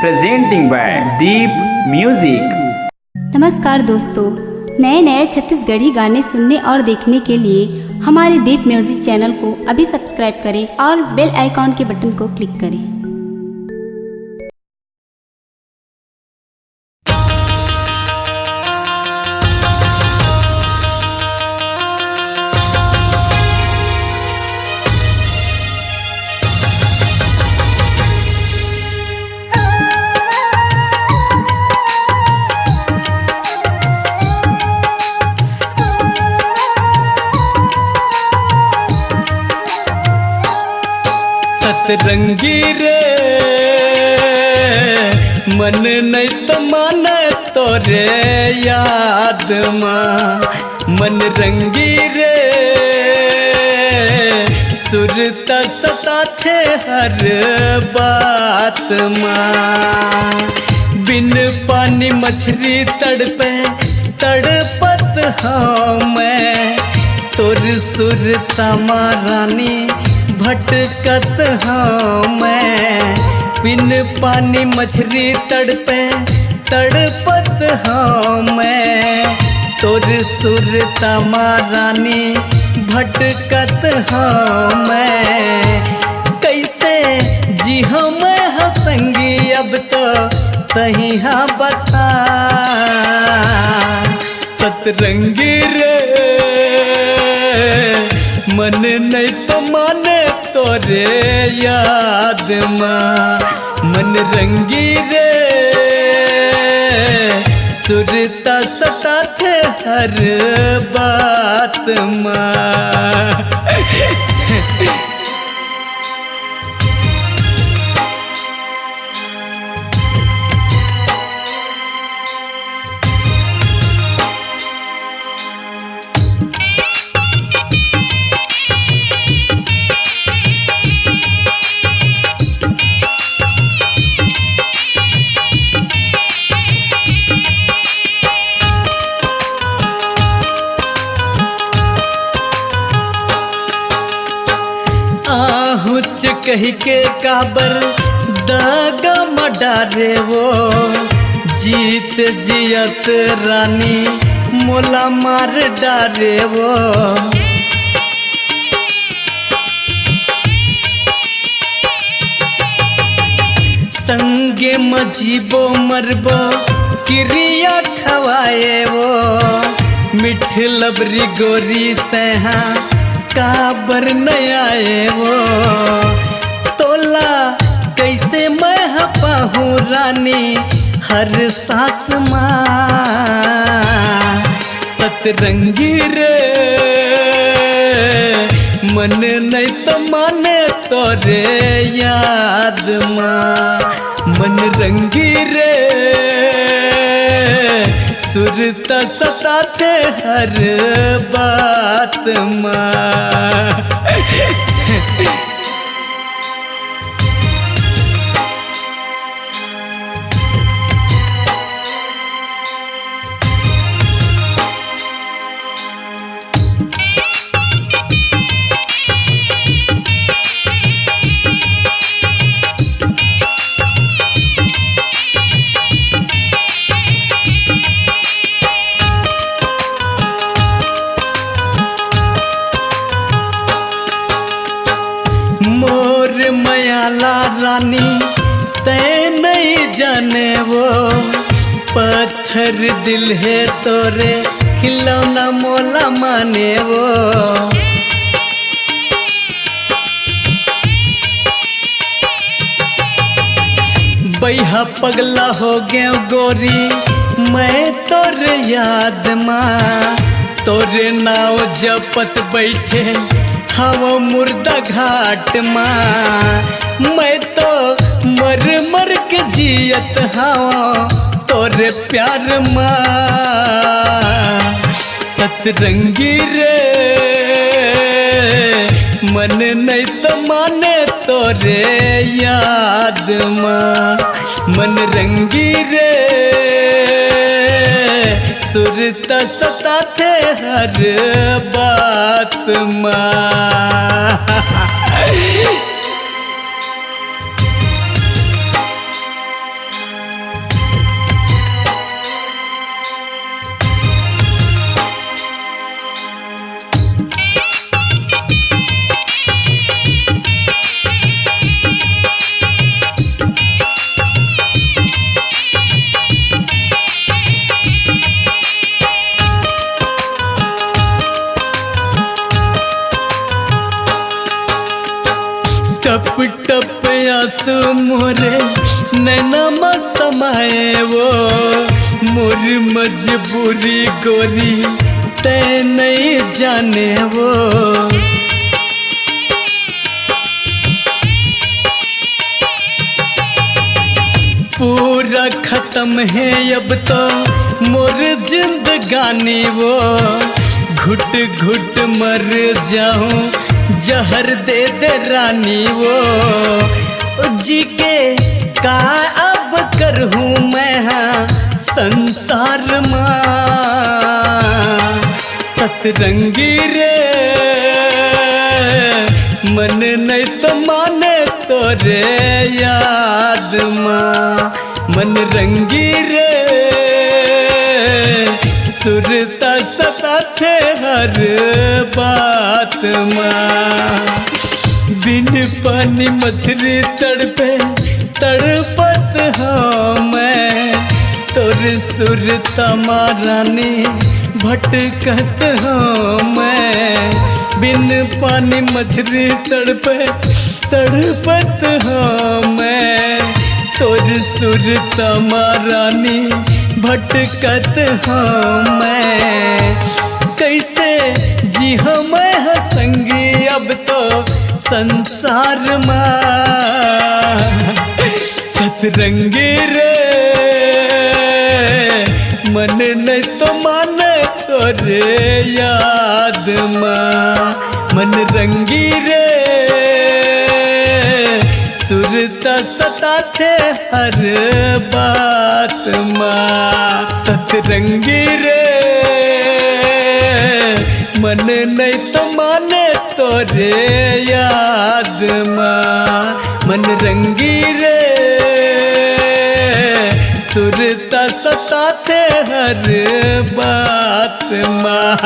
presenting by Deep Music। नमस्कार दोस्तों, नए नए छत्तीसगढ़ी गाने सुनने और देखने के लिए हमारे दीप म्यूजिक चैनल को अभी सब्सक्राइब करें और बेल आइकॉन के बटन को क्लिक करें। सतरंगी रे मन नहीं तो माने तोरे याद माँ, मन रंगी रे सुरता सता थे हर बात माँ। बिन पानी मछली तड़पे तड़पत हाँ मैं, तोर सुरता महारानी भटकत हाँ मैं। बिन पानी मछली तड़पे तड़पत हाँ मैं, तोर सुरता महारानी भटकत हाँ मैं। कैसे जी हाँ मैं हंसंगी अब तो सही हाँ बता। सतरंगी रे मन नहीं तो माने तोरे याद माँ, मन रंगी रे सुरता सता थे हर बात माँ। आहुच कही के काबर दागा मडारे वो, जीत जियत रानी मोला मार डारे वो। संगे मजीबो मरबो क्रिया खवाए वो, मिठ लबरी गोरी तहा काबर न आए वो। तोला कैसे मैं हपाहूँ रानी हर सास माँ। सतरंगी रे मन नहीं तो माने तोरे याद माँ, मन रंगी रे सुरता सता थे हर बात माँ। मोर मयाला रानी तै नहीं जाने वो, पत्थर दिल है तोरे खिलौना मोला माने वो। बैहा पगला हो गया गोरी मैं तोरे याद माँ, तोरे नाव जपत बैठे हवा मुर्दा घाट माँ। मैं तो मर मर के जियत हवा तोरे प्यार माँ। सतरंगी रे मन नहीं तो माने तोरे याद माँ, मन रंगी रे सुरता सता थे हर बात माँ। मोरे नैना समाए वो मोर मजबूरी गोरी ते नहीं जाने वो। पूरा खत्म है अब तो मोर जिंदगानी वो घुट घुट मर जाऊं जहर दे दे रानी वो। जी के का अब करहूँ मैं हाँ संसार माँ सतरंगी रे मन नहीं तो माने तोरे याद माँ मन रंगी रे सुरता सताथे हर बात माँ। बिन पानी मछली तड़पे तड़पत हाँ मैं तोर सुरता मारानी भटकत हाँ मैं। बिन पानी मछली तड़पे तड़पत हाँ मैं तोर सुरता मारानी भटकत हाँ मैं। कैसे जी हम हंसंगी अब तो संसार माँ सतरंगी रे मन नहीं तो माने तोरे याद माँ मन रंगी रे सुरता सताथे हर बात माँ सतरंगी रे मन नहीं तो माने तोरे याद माँ मन रंगी रे सुरता सताथे हर बात माँ।